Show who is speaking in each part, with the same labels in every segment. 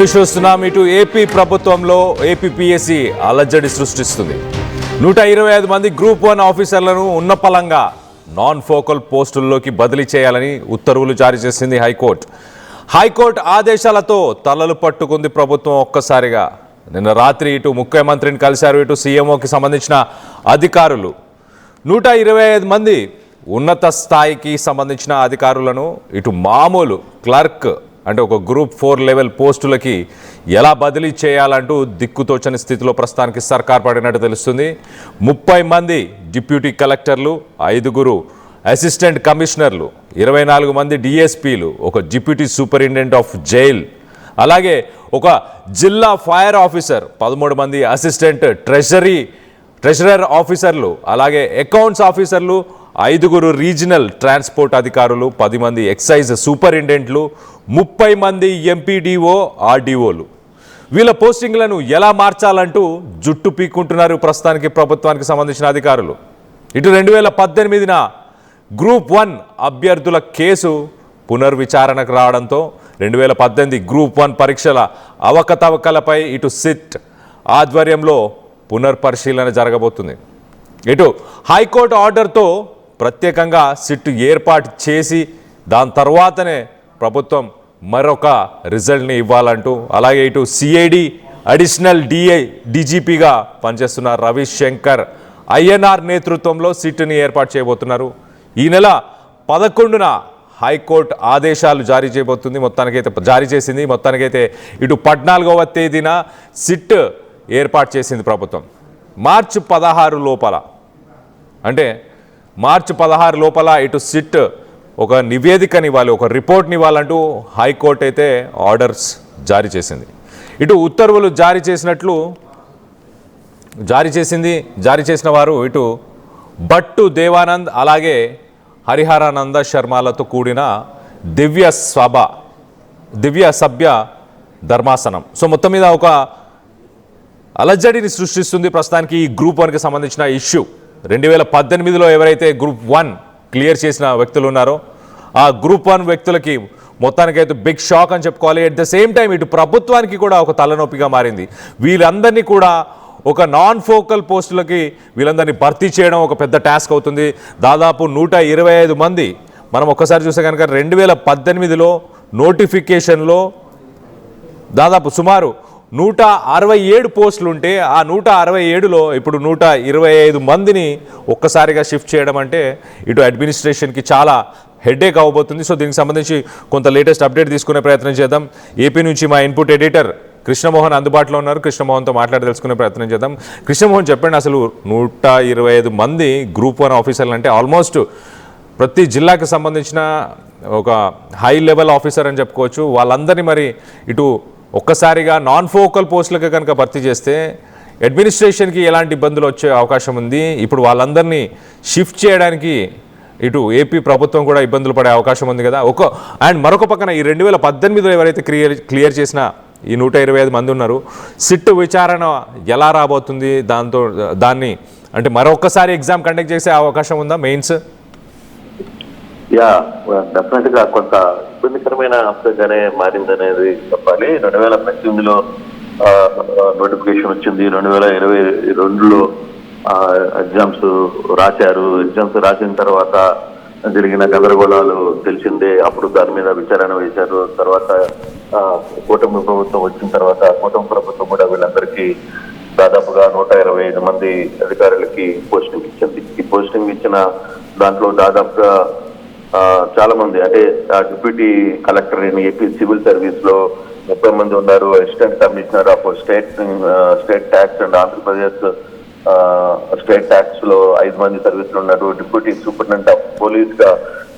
Speaker 1: చూస్తున్నాం. ఇటు ఏపీ ప్రభుత్వంలో ఏపీపీఎస్సీ అలజడి సృష్టిస్తుంది. 125 మంది గ్రూప్ 1 ఆఫీసర్లను ఉన్నపలంగా నాన్ ఫోకల్ పోస్టుల్లోకి బదిలీ చేయాలని ఉత్తర్వులు జారీ చేసింది హైకోర్టు ఆదేశాలతో తలలు పట్టుకుంది ప్రభుత్వం. ఒక్కసారిగా నిన్న రాత్రి ఇటు ముఖ్యమంత్రిని కలిశారు, ఇటు సీఎంఓకి సంబంధించిన అధికారులు. 125 మంది ఉన్నత స్థాయికి సంబంధించిన అధికారులను ఇటు మామూలు క్లర్క్ అంటే ఒక గ్రూప్ 4 లెవెల్ పోస్టులకి ఎలా బదిలీ చేయాలంటూ దిక్కుతోచని స్థితిలో ప్రస్తుతానికి సర్కార్ పడినట్టు తెలుస్తుంది. 30 మంది డిప్యూటీ కలెక్టర్లు, 5 అసిస్టెంట్ కమిషనర్లు, 24 మంది డిఎస్పీలు, ఒక డిప్యూటీ సూపరింటెండెంట్ ఆఫ్ జైల్, అలాగే ఒక జిల్లా ఫైర్ ఆఫీసర్, 13 మంది అసిస్టెంట్ ట్రెజరర్ ఆఫీసర్లు, అలాగే అకౌంట్స్ ఆఫీసర్లు, 5 రీజనల్ ట్రాన్స్పోర్ట్ అధికారులు, 10 మంది ఎక్సైజ్ సూపరింటెండెంట్లు, 30 మంది ఎంపీడీఓ ఆర్డీఓలు. వీళ్ళ పోస్టింగ్లను ఎలా మార్చాలంటూ జుట్టు పీక్కుంటున్నారు ప్రస్తుతానికి ప్రభుత్వానికి సంబంధించిన అధికారులు. ఇటు 2018న గ్రూప్ 1 అభ్యర్థుల కేసు పునర్విచారణకు రావడంతో 2018 గ్రూప్ 1 పరీక్షల అవకతవకలపై ఇటు సిట్ ఆధ్వర్యంలో పునర్పరిశీలన జరగబోతుంది. ఇటు హైకోర్టు ఆర్డర్తో ప్రత్యేకంగా సిట్ ఏర్పాటు చేసి దాని తర్వాతనే ప్రభుత్వం మరొక రిజల్ట్ని ఇవ్వాలంటూ, అలాగే ఇటు సిఐడి అడిషనల్ డీజీపీగా పనిచేస్తున్న రవిశంకర్ ఐఎన్ఆర్ నేతృత్వంలో సిట్ని ఏర్పాటు చేయబోతున్నారు. ఈ నెల 11న హైకోర్టు ఆదేశాలు జారీ చేసింది. మొత్తానికైతే ఇటు 14వ తేదీన సిట్ ఏర్పాటు చేసింది ప్రభుత్వం. మార్చి 16 లోపల ఇటు సిట్ ఒక నివేదికని ఇవ్వాలి, ఒక రిపోర్ట్ని ఇవ్వాలంటూ హైకోర్టు అయితే ఆర్డర్స్ జారీ చేసింది. ఇటు ఉత్తర్వులు జారీ చేసిన వారు ఇటు భట్టు దేవానంద్, అలాగే హరిహరానంద శర్మలతో కూడిన దివ్య సభ్య ధర్మాసనం. సో మొత్తం మీద ఒక అలజడిని సృష్టిస్తుంది ప్రస్తుతానికి ఈ గ్రూప్ 1కి సంబంధించిన ఇష్యూ. 2018లో ఎవరైతే గ్రూప్ 1 క్లియర్ చేసిన వ్యక్తులు ఉన్నారో ఆ గ్రూప్ 1 వ్యక్తులకి మొత్తానికైతే బిగ్ షాక్ అని చెప్పుకోవాలి. అట్ ద సేమ్ టైం ఇటు ప్రభుత్వానికి కూడా ఒక తలనొప్పిగా మారింది. వీళ్ళందరినీ కూడా ఒక నాన్ ఫోకల్ పోస్టులకి వీళ్ళందరినీ భర్తీ చేయడం ఒక పెద్ద టాస్క్ అవుతుంది. దాదాపు 125 మంది మనం ఒక్కసారి చూస్తే కనుక 2018లో నోటిఫికేషన్లో దాదాపు సుమారు 167 పోస్టులు ఉంటే ఆ 167లో ఇప్పుడు 125 మందిని ఒక్కసారిగా షిఫ్ట్ చేయడం అంటే ఇటు అడ్మినిస్ట్రేషన్కి చాలా హెడేక్ అవ్వబోతుంది. సో దీనికి సంబంధించి కొంత లేటెస్ట్ అప్డేట్ తీసుకునే ప్రయత్నం చేద్దాం. ఏపీ నుంచి మా ఇన్పుట్ ఎడిటర్ కృష్ణమోహన్ అందుబాటులో ఉన్నారు. కృష్ణమోహన్తో మాట్లాడి తెలుసుకునే ప్రయత్నం చేద్దాం. కృష్ణమోహన్, చెప్పండి, అసలు 125 మంది గ్రూప్ 1 ఆఫీసర్లు అంటే ఆల్మోస్ట్ ప్రతి జిల్లాకి సంబంధించిన ఒక హై లెవెల్ ఆఫీసర్ అని చెప్పుకోవచ్చు. వాళ్ళందరినీ మరి ఇటు ఒక్కసారిగా నాన్ ఫోకల్ పోస్టులకు కనుక భర్తీ చేస్తే అడ్మినిస్ట్రేషన్కి ఎలాంటి ఇబ్బందులు వచ్చే అవకాశం ఉంది? ఇప్పుడు వాళ్ళందరినీ షిఫ్ట్ చేయడానికి ఇటు ఏపీ ప్రభుత్వం కూడా ఇబ్బందులు పడే అవకాశం ఉంది కదా. అండ్ మరొక పక్కన ఈ 2018లో ఎవరైతే క్లియర్ చేసిన ఈ 125 మంది ఉన్నారు, సిట్ విచారణ ఎలా రాబోతుంది? దాన్ని అంటే మరొకసారి ఎగ్జామ్ కండక్ట్ చేసే అవకాశం ఉందా మెయిన్స్?
Speaker 2: డెఫినెట్ గా కొంత ఇబ్బందికరమైన అంశంగానే మారిందనేది చెప్పాలి. 2018లో నోటిఫికేషన్ వచ్చింది. 2022లో ఎగ్జామ్స్ రాసిన తర్వాత జరిగిన గందరగోళాలు తెలిసిందే. అప్పుడు దాని మీద విచారణ వేశారు. తర్వాత కూటమి ప్రభుత్వం వచ్చిన తర్వాత కూటమి ప్రభుత్వం కూడా వీళ్ళందరికీ దాదాపుగా 125 మంది అధికారులకి పోస్టింగ్ ఇచ్చింది. ఈ పోస్టింగ్ ఇచ్చిన దాంట్లో దాదాపుగా చాలా మంది అంటే deputy collector AP civil service లో 30 మంది ఉన్నారు. Assistant commissioner of state tax and Andhra Pradesh state tax లో 5 మంది సర్వీసులు ఉన్నారు. డిప్యూటీ సూపరింటెండెంట్ ఆఫ్ పోలీస్ గా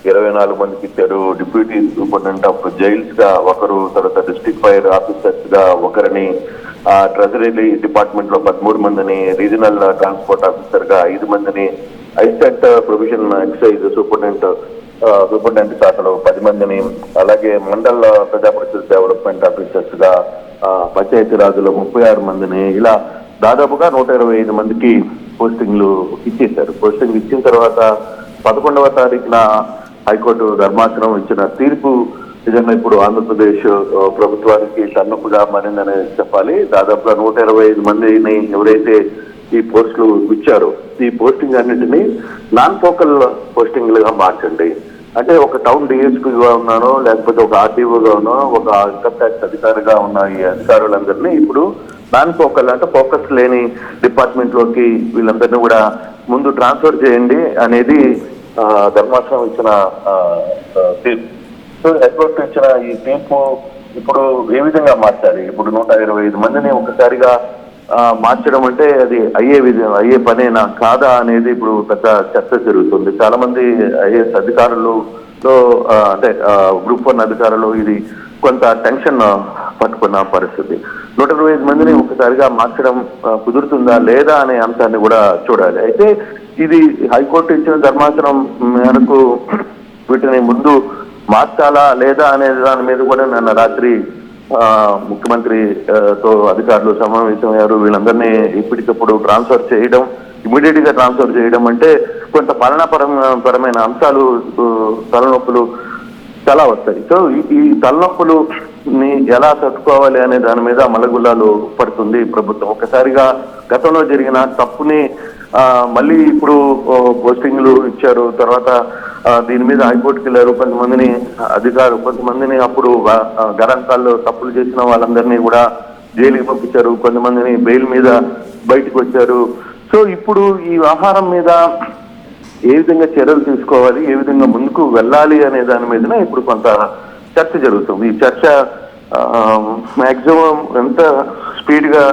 Speaker 2: 24 మందికి ఇచ్చారు. డిప్యూటీ సూపరింటెండెంట్ ఆఫ్ జైల్స్ గా ఒకరు, తర్వాత డిస్ట్రిక్ట్ ఫైర్ ఆఫీసర్స్ గా ఒకరిని, ట్రెజరీ డిపార్ట్మెంట్ లో 13 మందిని, రీజనల్ ట్రాన్స్పోర్ట్ ఆఫీసర్ గా 5 మందిని, అసిస్టెంట్ ప్రొవిజన్ ఎక్సైజ్ సూపరింటెండెంట్ శాఖలో 10 మందిని, అలాగే మండల ప్రజా పరిషత్ డెవలప్మెంట్ ఆఫీసర్స్ గా పంచాయతీ రాజులో 36 మందిని, ఇలా దాదాపుగా 125 మందికి పోస్టింగ్లు ఇచ్చేశారు. పోస్టింగ్ ఇచ్చిన తర్వాత 11వ తారీఖున హైకోర్టు ధర్మాసనం ఇచ్చిన తీర్పు నిజంగా ఇప్పుడు ఆంధ్రప్రదేశ్ ప్రభుత్వానికి తలనొప్పిగా మారిందని చెప్పాలి. దాదాపుగా 125 మందిని ఎవరైతే ఈ పోస్టులు ఇచ్చారో ఈ పోస్టింగ్ అన్నింటినీ నాన్ ఫోకల్ పోస్టింగ్లుగా మార్చండి. అంటే ఒక టౌన్ డిఎస్పీగా ఉన్నానో లేకపోతే ఒక ఆర్టీఓగా ఉన్నానో ఒక ఇన్కమ్ ట్యాక్స్ అధికారిగా ఉన్న ఈ అధికారులందరినీ ఇప్పుడు నాన్ ఫోకల్ అంటే ఫోకస్ లేని డిపార్ట్మెంట్ లోకి వీళ్ళందరినీ కూడా ముందు ట్రాన్స్ఫర్ చేయండి అనేది ధర్మాసనం ఇచ్చిన తీర్పు. సో హైకోర్టు ఇచ్చిన ఈ తీర్పు ఇప్పుడు ఏ విధంగా మార్చాలి? ఇప్పుడు 125 మందిని ఒకసారిగా మార్చడం అంటే అది అయ్యే పనేనా కాదా అనేది ఇప్పుడు పెద్ద చర్చ జరుగుతుంది. చాలా మంది ఐఏఎస్ అధికారులలో అంటే గ్రూప్ 1 అధికారులు ఇది కొంత టెన్షన్ పట్టుకున్న పరిస్థితి. 125 మందిని ఒకసారిగా మార్చడం కుదురుతుందా లేదా అనే అంశాన్ని కూడా చూడాలి. అయితే ఇది హైకోర్టు ఇచ్చిన ధర్మాసనం మేరకు వీటిని ముందు మార్చాలా లేదా అనే దాని మీద కూడా నిన్న రాత్రి ముఖ్యమంత్రితో అధికారులు సమావేశమయ్యారు. వీళ్ళందరినీ ఇప్పటికప్పుడు ట్రాన్స్ఫర్ చేయడం, ఇమీడియట్ గా ట్రాన్స్ఫర్ చేయడం అంటే కొంత పాలనాపరమైన అంశాలు తలనొప్పులు చాలా వస్తాయి. సో ఈ తలనొప్పులుని ఎలా తట్టుకోవాలి అనే దాని మీద మల్లగుల్లాలు పడుతుంది ప్రభుత్వం. ఒకసారిగా గతంలో జరిగిన తప్పుని మళ్ళీ ఇప్పుడు పోస్టింగ్లు ఇచ్చారు. తర్వాత దీని మీద హైకోర్టుకి వెళ్ళారు. కొంతమందిని అప్పుడు గణాంకాల్లో తప్పులు చేసిన వాళ్ళందరినీ కూడా జైలుకి పంపించారు. కొంతమందిని బెయిల్ మీద బయటకు వచ్చారు. సో ఇప్పుడు ఈ వ్యవహారం మీద ఏ విధంగా చర్యలు తీసుకోవాలి, ఏ విధంగా ముందుకు వెళ్ళాలి అనే దాని మీదనే ఇప్పుడు కొంత చర్చ జరుగుతుంది. ఈ చర్చ మాక్సిమం ఎంత స్పీడ్ గా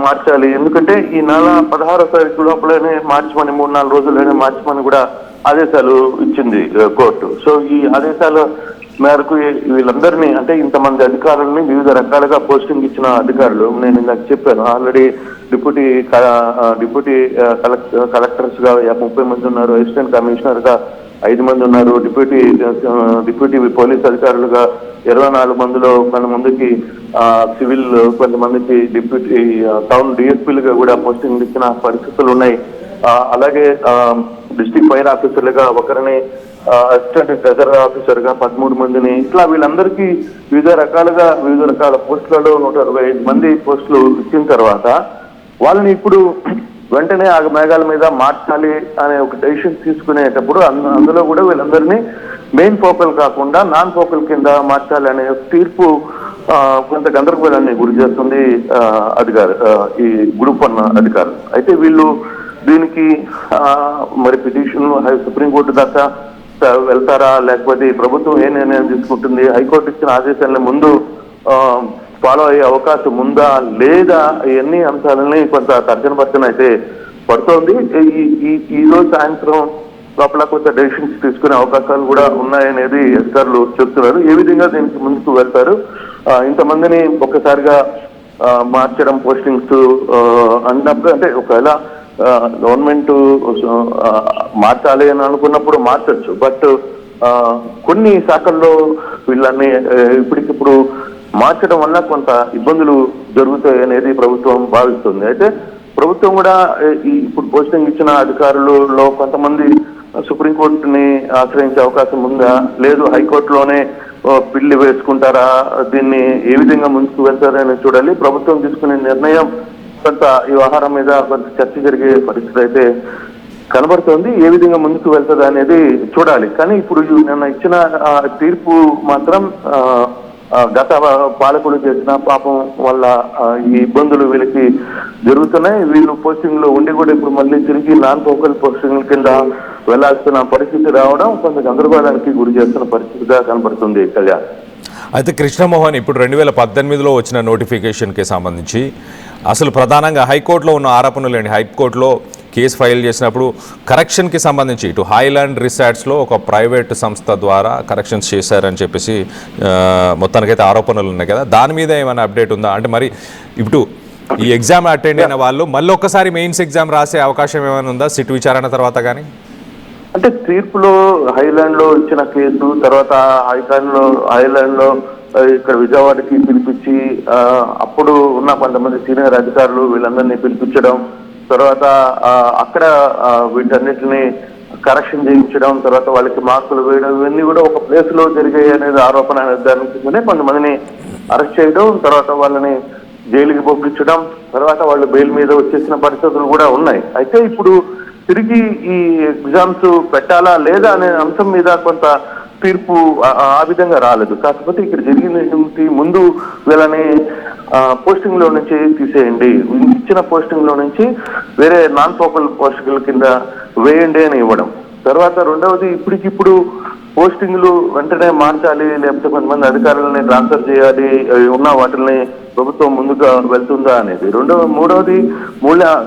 Speaker 2: మార్చాలి, ఎందుకంటే ఈ నెల 16వ తారీఖు లోపలనే మార్చమని 3-4 రోజుల్లోనే మార్చమని కూడా ఆదేశాలు ఇచ్చింది కోర్టు. సో ఈ ఆదేశాల మేరకు వీళ్ళందరినీ అంటే ఇంతమంది అధికారులని వివిధ రకాలుగా పోస్టింగ్ ఇచ్చిన అధికారులు నేను ఇందాక చెప్పాను. ఆల్రెడీ డిప్యూటీ కలెక్టర్స్ గా 30 మంది ఉన్నారు, అసిస్టెంట్ కమిషనర్ గా 5 మంది ఉన్నారు, డిప్యూటీ పోలీస్ అధికారులుగా 24 మందిలో కొంతమందికి సివిల్, కొంతమందికి డిప్యూటీ టౌన్ డిఎస్పీలుగా కూడా పోస్టింగ్ ఇచ్చిన పరిస్థితులు ఉన్నాయి. అలాగే డిస్ట్రిక్ట్ ఫైర్ ఆఫీసర్లుగా ఒకరిని, అసిస్టెంట్ ట్రెజరీ ఆఫీసర్ గా 13 మందిని, ఇట్లా వీళ్ళందరికీ వివిధ రకాల పోస్టులలో 125 మంది పోస్టులు ఇచ్చిన తర్వాత వాళ్ళని ఇప్పుడు వెంటనే ఆ మేఘాల మీద మార్చాలి అనే ఒక డెసిషన్ తీసుకునేటప్పుడు అందులో కూడా వీళ్ళందరినీ మెయిన్ ఫోకల్ కాకుండా నాన్ ఫోకల్ కింద మార్చాలి అనే తీర్పు కొంత గందరగోళాన్ని గురి చేస్తుంది ఈ గ్రూప్ 1 అధికారులు. అయితే వీళ్ళు దీనికి మరి పిటిషన్ సుప్రీంకోర్టు దాకా వెళ్తారా, లేకపోతే ప్రభుత్వం ఏ నిర్ణయం తీసుకుంటుంది, హైకోర్టు ఇచ్చిన ఆదేశాలను ముందు ఫాలో అయ్యే అవకాశం ఉందా లేదా, ఇవన్నీ అంశాలని కొంత తర్జన అయితే పడుతోంది. ఈ రోజు సాయంత్రం లోపల కొంత డెసిషన్స్ తీసుకునే అవకాశాలు కూడా ఉన్నాయనేది అధికారులు చెప్తున్నారు. ఏ విధంగా దీనికి ముందుకు వెళ్తారు, ఇంతమందిని ఒక్కసారిగా మార్చడం పోస్టింగ్స్ అన్నప్పుడు అంటే ఒకవేళ గవర్నమెంట్ మార్చాలి అని అనుకున్నప్పుడు మార్చచ్చు. బట్ కొన్ని శాఖల్లో వీళ్ళని ఇప్పటికిప్పుడు మార్చడం వల్ల కొంత ఇబ్బందులు జరుగుతాయి అనేది ప్రభుత్వం భావిస్తుంది. అయితే ప్రభుత్వం కూడా ఇప్పుడు పోస్టింగ్ ఇచ్చిన అధికారులలో కొంతమంది సుప్రీంకోర్టుని ఆశ్రయించే అవకాశం ఉందా, లేదు హైకోర్టులోనే పిల్లి వేసుకుంటారా, దీన్ని ఏ విధంగా ముందుకు వెళ్తారని చూడాలి. ప్రభుత్వం తీసుకునే నిర్ణయం కొంత ఈ వ్యవహారం మీద కొంత చర్చ జరిగే పరిస్థితి అయితే కనబడుతోంది. ఏ విధంగా ముందుకు వెళ్తుంది అనేది చూడాలి. కానీ ఇప్పుడు నిన్న ఇచ్చిన తీర్పు మాత్రం గత పాలకులు చేసిన పాపం వల్ల ఈ ఇబ్బందులు వీళ్ళకి జరుగుతున్నాయి. వీళ్ళు పోస్టింగ్ లో ఉండి కూడా ఇప్పుడు మళ్ళీ తిరిగి నాన్ ఫోకల్ పోస్టింగ్ కింద వెళ్లాల్సిన పరిస్థితి రావడం కొంత గందరగోళానికి గురి చేస్తున్న పరిస్థితిగా కనబడుతుంది. కళ్యాణ్,
Speaker 1: అయితే కృష్ణమోహన్, ఇప్పుడు 2018లో వచ్చిన నోటిఫికేషన్కి సంబంధించి అసలు ప్రధానంగా హైకోర్టులో ఉన్న ఆరోపణలు ఏంటి? హైకోర్టులో కేసు ఫైల్ చేసినప్పుడు కరెక్షన్కి సంబంధించి ఇటు హైలాండ్ రిసార్ట్స్లో ఒక ప్రైవేట్ సంస్థ ద్వారా కరెక్షన్స్ చేశారని చెప్పేసి మొత్తానికైతే ఆరోపణలు ఉన్నాయి కదా, దాని మీద ఏమైనా అప్డేట్ ఉందా? అంటే మరి ఇప్పుడు ఈ ఎగ్జామ్ అటెండ్ అయిన వాళ్ళు మళ్ళీ ఒక్కసారి మెయిన్స్ ఎగ్జామ్ రాసే అవకాశం ఏమైనా ఉందా సిట్ విచారణ తర్వాత? కానీ
Speaker 2: అంటే తీర్పులో హైలాండ్ లో ఇచ్చిన కేసు తర్వాత హైలాండ్ లో ఇక్కడ విజయవాడకి పిలిపించి అప్పుడు ఉన్న కొంతమంది సీనియర్ అధికారులు వీళ్ళందరినీ పిలిపించడం, తర్వాత అక్కడ వీటన్నిటిని కరెక్షన్ చేయించడం, తర్వాత వాళ్ళకి మార్కులు వేయడం, ఇవన్నీ కూడా ఒక ప్లేస్ లో జరిగాయి అనేది ఆరోపణ నిర్ధారించుకునే కొంతమందిని అరెస్ట్ చేయడం, తర్వాత వాళ్ళని జైలుకి పంపించడం, తర్వాత వాళ్ళు బెయిల్ మీద వచ్చేసిన పరిస్థితులు కూడా ఉన్నాయి. అయితే ఇప్పుడు తిరిగి ఈ ఎగ్జామ్స్ పెట్టాలా లేదా అనే అంశం మీద కొంత తీర్పు ఆ విధంగా రాలేదు. కాకపోతే ఇక్కడ జరిగింది ముందు వీళ్ళని పోస్టింగ్ లో నుంచి తీసేయండి, ఇచ్చిన పోస్టింగ్ లో నుంచి వేరే నాన్ ఫోకల్ పోస్టుల కింద వేయండి అని ఇవ్వడం. తర్వాత రెండవది ఇప్పటికిప్పుడు పోస్టింగ్లు వెంటనే మార్చాలి, లేకపోతే కొంతమంది అధికారులని ట్రాన్స్ఫర్ చేయాలి, ఉన్న వాటిని ప్రభుత్వం ముందుగా వెళ్తుందా అనేది. మూడవది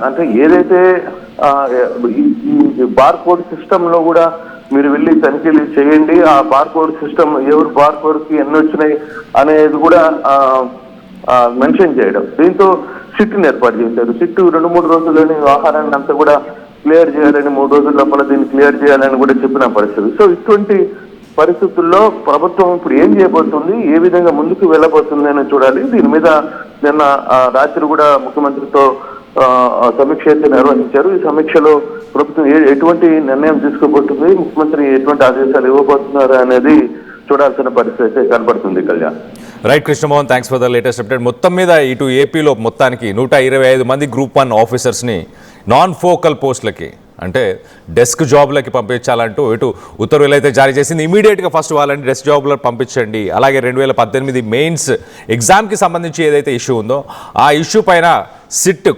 Speaker 2: అంటే ఏదైతే ఈ బార్ కోడ్ సిస్టమ్ లో కూడా మీరు వెళ్ళి తనిఖీలు చేయండి, ఆ బార్ కోడ్ సిస్టమ్ ఎవరు బార్ కోడ్ కి ఎన్ని వచ్చినాయి అనేది కూడా మెన్షన్ చేయడం. దీంతో సిట్ని ఏర్పాటు చేశారు. సిట్ 2-3 రోజుల్లోని ఆహారాన్ని అంతా కూడా క్లియర్ చేయాలని, 3 రోజుల లోపల దీన్ని క్లియర్ చేయాలని కూడా చెప్పిన పరిస్థితి. సో ఇటువంటి పరిస్థితుల్లో ప్రభుత్వం ఇప్పుడు ఏం చేయబోతుంది, ఏ విధంగా ముందుకు వెళ్ళబోతుంది అని చూడాలి. దీని మీద నిన్న రాత్రి కూడా ముఖ్యమంత్రితో సమీక్ష అయితే నిర్వహించారు. ఈ సమీక్షలో ప్రభుత్వం ఎటువంటి నిర్ణయం తీసుకోబోతుంది, ముఖ్యమంత్రి ఎటువంటి ఆదేశాలు ఇవ్వబోతున్నారు అనేది చూడాల్సిన పరిస్థితి అయితే కనబడుతుంది. Kalyan.
Speaker 1: Right Krishnamohan, thanks for the latest update. మొత్తం మీద ఇటు ఏపీలో మొత్తానికి 125 మంది గ్రూప్ 1 ఆఫీసర్స్ని నాన్ ఫోకల్ పోస్టులకి అంటే డెస్క్ జాబ్లకి పంపించాలంటూ ఇటు ఉత్తర్వులు అయితే జారీ చేసింది. ఇమీడియట్గా ఫస్ట్ వాళ్ళని డెస్క్ జాబ్లో పంపించండి. అలాగే 2018 మెయిన్స్ ఎగ్జామ్కి సంబంధించి ఏదైతే ఇష్యూ ఉందో ఆ ఇష్యూ పైన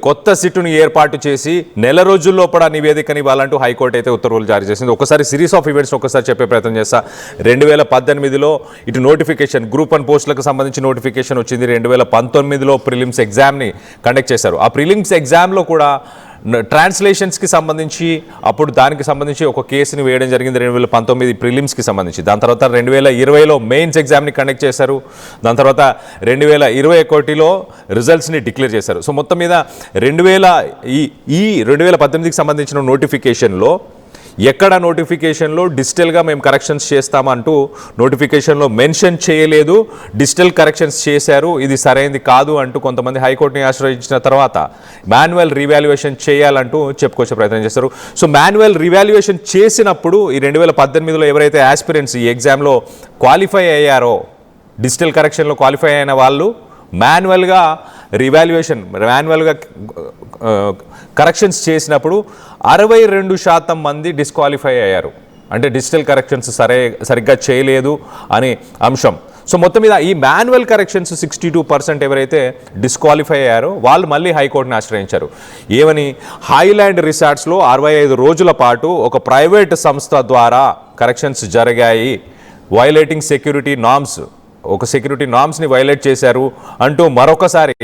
Speaker 1: కొత్త సిట్ను ఏర్పాటు చేసి నెల రోజుల్లో కూడా నివేదికని ఇవ్వాలంటూ హైకోర్టు అయితే ఉత్తర్వులు జారీ చేసింది. ఒకసారి సిరీస్ ఆఫ్ ఈవెంట్స్ ఒకసారి చెప్పే ప్రయత్నం చేస్తా. 2018లో ఇటు నోటిఫికేషన్ గ్రూప్ 1 పోస్టులకు సంబంధించి నోటిఫికేషన్ వచ్చింది. 2019లో ప్రిలిమ్స్ ఎగ్జామ్ని కండక్ట్ చేశారు. ఆ ప్రిలిమ్స్ ఎగ్జామ్లో కూడా ట్రాన్స్లేషన్స్కి సంబంధించి అప్పుడు దానికి సంబంధించి ఒక కేసుని వేయడం జరిగింది 2019 ప్రిలిమ్స్కి సంబంధించి. దాని తర్వాత 2020లో మెయిన్స్ ఎగ్జామ్ని కండక్ట్ చేశారు. దాని తర్వాత 2021లో రిజల్ట్స్ని డిక్లేర్ చేశారు. సో మొత్తం మీద 2018కి సంబంధించిన నోటిఫికేషన్లో ఎక్కడ నోటిఫికేషన్లో డిజిటల్గా మేము కరెక్షన్స్ చేస్తామంటూ నోటిఫికేషన్లో మెన్షన్ చేయలేదు, డిజిటల్ కరెక్షన్స్ చేశారు, ఇది సరైనది కాదు అంటూ కొంతమంది హైకోర్టుని ఆశ్రయించిన తర్వాత మాన్యువల్ రీవాల్యుయేషన్ చేయాలంటూ చెప్పుకొచ్చే ప్రయత్నం చేస్తారు. సో మాన్యువల్ రీవాల్యుయేషన్ చేసినప్పుడు ఈ 2018లో ఎవరైతే ఆస్పిరెంట్స్ ఈ ఎగ్జామ్లో క్వాలిఫై అయ్యారో, డిజిటల్ కరెక్షన్లో క్వాలిఫై అయిన వాళ్ళు మాన్యువల్గా కరెక్షన్స్ చేసినప్పుడు 62% మంది డిస్క్వాలిఫై అయ్యారు. అంటే డిజిటల్ కరెక్షన్స్ సరిగ్గా చేయలేదు అనే అంశం. సో మొత్తం మీద ఈ మాన్యువల్ కరెక్షన్స్ 62% ఎవరైతే డిస్క్వాలిఫై అయ్యారో వాళ్ళు మళ్ళీ హైకోర్టుని ఆశ్రయించారు. ఏమని, హైలాండ్ రిసార్ట్స్లో 65 రోజుల పాటు ఒక ప్రైవేట్ సంస్థ ద్వారా కరెక్షన్స్ జరిగాయి, వైలేటింగ్ సెక్యూరిటీ నార్మ్స్, ఒక సెక్యూరిటీ నార్మ్స్ని వైలేట్ చేశారు అంటూ మరొకసారి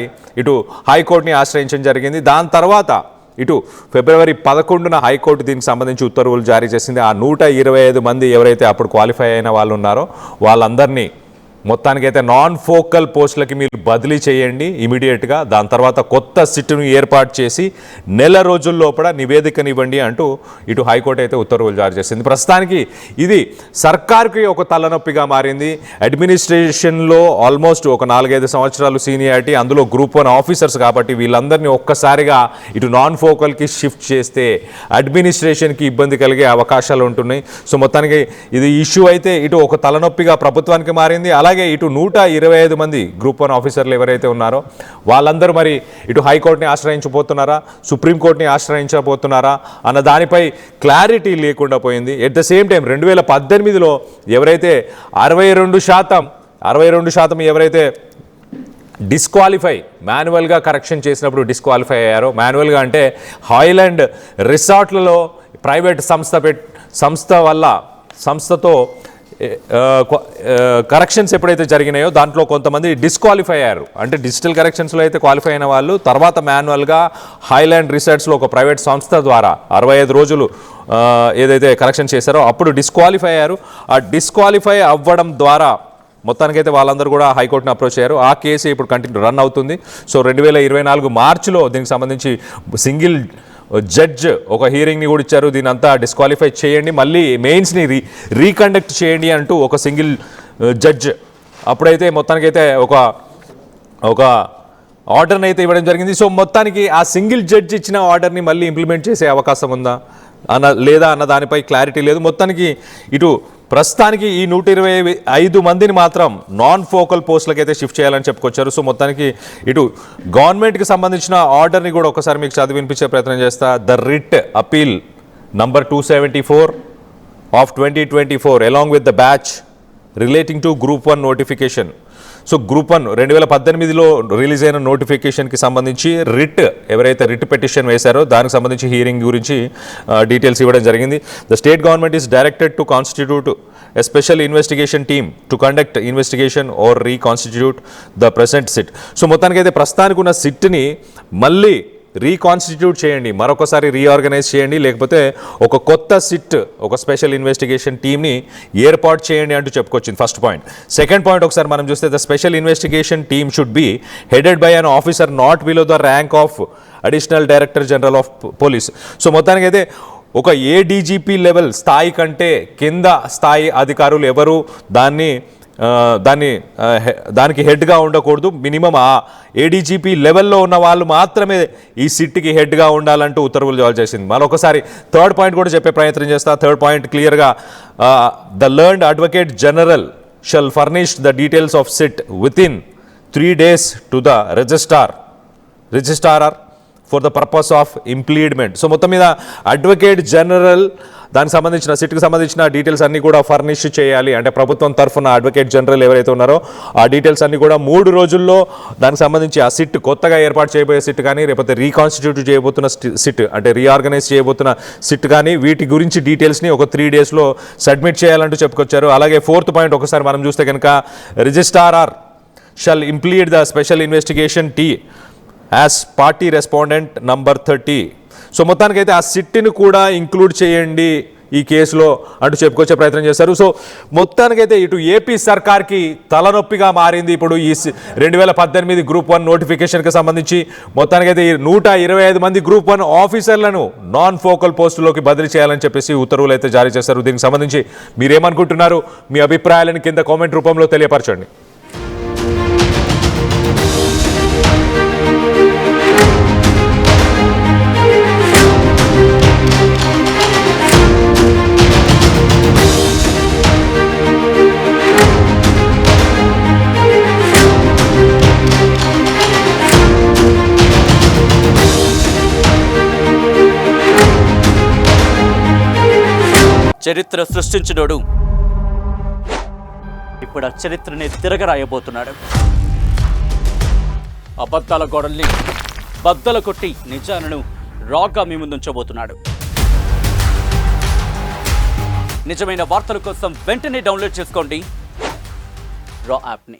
Speaker 1: ఇటు హైకోర్టుని ఆశ్రయించడం జరిగింది. దాని తర్వాత ఇటు ఫిబ్రవరి 11న హైకోర్టు దీనికి సంబంధించి ఉత్తర్వులు జారీ చేసింది. ఆ 125 మంది ఎవరైతే అప్పుడు క్వాలిఫై అయిన వాళ్ళు ఉన్నారో వాళ్ళందరినీ మొత్తానికైతే నాన్ ఫోకల్ పోస్టులకి మీరు బదిలీ చేయండి ఇమీడియట్గా. దాని తర్వాత కొత్త సిట్ను ఏర్పాటు చేసి నెల రోజుల్లోపల నివేదికనివ్వండి అంటూ ఇటు హైకోర్టు అయితే ఉత్తర్వులు జారీ చేసింది. ప్రస్తుతానికి ఇది సర్కార్కి ఒక తలనొప్పిగా మారింది. అడ్మినిస్ట్రేషన్లో ఆల్మోస్ట్ ఒక 4-5 సంవత్సరాలు సీనియారిటీ, అందులో గ్రూప్ 1 ఆఫీసర్స్ కాబట్టి వీళ్ళందరినీ ఒక్కసారిగా ఇటు నాన్ ఫోకల్కి షిఫ్ట్ చేస్తే అడ్మినిస్ట్రేషన్కి ఇబ్బంది కలిగే అవకాశాలు ఉంటున్నాయి. సో మొత్తానికి ఇది ఇష్యూ అయితే ఇటు ఒక తలనొప్పిగా ప్రభుత్వానికి మారింది. అలాగే ఇటు 125 మంది గ్రూప్ 1 ఆఫీసర్లు ఎవరైతే ఉన్నారో వాళ్ళందరూ మరి ఇటు హైకోర్టుని ఆశ్రయించబోతున్నారా, సుప్రీంకోర్టుని ఆశ్రయించబోతున్నారా అన్న దానిపై క్లారిటీ లేకుండా పోయింది. ఎట్ ద సేమ్ టైం 2018లో ఎవరైతే 62% ఎవరైతే డిస్క్వాలిఫై మాన్యువల్గా కరెక్షన్ చేసినప్పుడు డిస్క్వాలిఫై అయ్యారో, మాన్యువల్గా అంటే హైలాండ్ రిసార్ట్లలో ప్రైవేట్ సంస్థతో కరెక్షన్స్ ఎప్పుడైతే జరిగినాయో దాంట్లో కొంతమంది డిస్క్వాలిఫై అయ్యారు. అంటే డిజిటల్ కరెక్షన్స్లో అయితే క్వాలిఫై అయిన వాళ్ళు తర్వాత మాన్యువల్గా హైలాండ్ రిసార్ట్స్లో ఒక ప్రైవేట్ సంస్థ ద్వారా 65 రోజులు ఏదైతే కరెక్షన్ చేశారో అప్పుడు డిస్క్వాలిఫై అయ్యారు. ఆ డిస్క్వాలిఫై అవ్వడం ద్వారా మొత్తానికైతే వాళ్ళందరూ కూడా హైకోర్టుని అప్రోచ్ అయ్యారు. ఆ కేసు ఇప్పుడు రన్ అవుతుంది. సో 2024 మార్చిలో దీనికి సంబంధించి సింగిల్ జడ్జ్ ఒక హీరింగ్ని కూడా ఇచ్చారు. దీని అంతా డిస్క్వాలిఫై చేయండి, మళ్ళీ మెయిన్స్ని రీకండక్ట్ చేయండి అంటూ ఒక సింగిల్ జడ్జ్ అప్పుడైతే మొత్తానికైతే ఒక ఆర్డర్ని అయితే ఇవ్వడం జరిగింది. సో మొత్తానికి ఆ సింగిల్ జడ్జ్ ఇచ్చిన ఆర్డర్ని మళ్ళీ ఇంప్లిమెంట్ చేసే అవకాశం ఉందా? లేదా అన్న దానిపై క్లారిటీ లేదు. మొత్తానికి ఇటు ప్రస్తుతానికి ఈ 125 మందిని మాత్రం నాన్ ఫోకల్ పోస్టులకు అయితే షిఫ్ట్ చేయాలని చెప్పుకొచ్చారు. సో మొత్తానికి ఇటు గవర్నమెంట్కి సంబంధించిన ఆర్డర్ని కూడా ఒకసారి మీకు చదివి వినిపించే ప్రయత్నం చేస్తా. The writ appeal number 274 of 2024 along with the batch relating to group 1 notification. So group 1 2018లో రిలీజ్ అయిన నోటిఫికేషన్కి సంబంధించి ఎవరైతే రిట్ పిటిషన్ వేశారో దానికి సంబంధించి హీరింగ్ గురించి డీటెయిల్స్ ఇవ్వడం జరిగింది. The state government is directed to constitute a special investigation team to conduct investigation or reconstitute the present SIT. So మొత్తానికైతే ప్రస్తుతానికి ఉన్న సిట్ని మళ్ళీ రీకాన్స్టిట్యూట్ చేయండి, మరొకసారి రీఆర్గనైజ్ చేయండి, లేకపోతే ఒక కొత్త సిట్, ఒక స్పెషల్ ఇన్వెస్టిగేషన్ టీమ్ని ఏర్పాటు చేయండి అంటూ చెప్పుకొచ్చింది ఫస్ట్ పాయింట్. సెకండ్ పాయింట్ ఒకసారి మనం చూస్తే the special investigation team should be headed by an officer not below the rank of additional director general of police. So మొత్తానికైతే ఒక ఏడీజీపీ లెవెల్ స్థాయి కంటే కింద స్థాయి అధికారులు ఎవరు దానికి హెడ్గా ఉండకూడదు. మినిమం ఆ ఏడీజీపీ లెవెల్లో ఉన్న వాళ్ళు మాత్రమే ఈ సిట్కి హెడ్గా ఉండాలంటూ ఉత్తర్వులు జారీ చేసింది. మరొకసారి థర్డ్ పాయింట్ కూడా చెప్పే ప్రయత్నం చేస్తా. థర్డ్ పాయింట్ క్లియర్గా the learned advocate general shall furnish the details of SIT within 3 days to the registrar for the purpose of impleadment. So మొత్తం మీద అడ్వకేట్ జనరల్ దానికి సంబంధించిన సిట్కి సంబంధించిన డీటెయిల్స్ అన్నీ కూడా ఫర్నిష్ చేయాలి. అంటే ప్రభుత్వం తరఫున అడ్వకేట్ జనరల్ ఎవరైతే ఉన్నారో ఆ డీటెయిల్స్ అన్నీ కూడా 3 రోజుల్లో దానికి సంబంధించి ఆ సిట్, కొత్తగా ఏర్పాటు చేయబోయే సిట్ కానీ, లేకపోతే రీకాన్స్టిట్యూట్ చేయబోతున్న సిట్, అంటే రీఆర్గనైజ్ చేయబోతున్న సిట్ కానీ, వీటి గురించి డీటెయిల్స్ని ఒక 3 daysలో సబ్మిట్ చేయాలంటూ చెప్పుకొచ్చారు. అలాగే ఫోర్త్ పాయింట్ ఒకసారి మనం చూస్తే కనుక registrar shall implead the special investigation team as party respondent number 30. So మొత్తానికైతే ఆ సిట్ని కూడా ఇంక్లూడ్ చేయండి ఈ కేసులో అంటూ చెప్పుకొచ్చే ప్రయత్నం చేశారు. సో మొత్తానికైతే ఇటు ఏపీ సర్కార్కి తలనొప్పిగా మారింది ఇప్పుడు ఈ 2018 గ్రూప్ 1 నోటిఫికేషన్కి సంబంధించి. మొత్తానికైతే ఈ 125 మంది గ్రూప్ 1 ఆఫీసర్లను నాన్ ఫోకల్ పోస్టులోకి బదిలీ చేయాలని చెప్పేసి ఉత్తర్వులు అయితే జారీ చేశారు. దీనికి సంబంధించి మీరేమనుకుంటున్నారు? మీ అభిప్రాయాలను కింద కామెంట్ రూపంలో తెలియపరచండి.
Speaker 3: చరిత్ర సృష్టించినోడు ఇప్పుడు ఆ చరిత్రని తిరగరాయబోతున్నాడు. అబద్ధాల గోడల్ని బద్దలు కొట్టి నిజాలను రాగా మీ ముందుంచబోతున్నాడు. నిజమైన వార్తల కోసం వెంటనే డౌన్లోడ్ చేసుకోండి రా యాప్ని.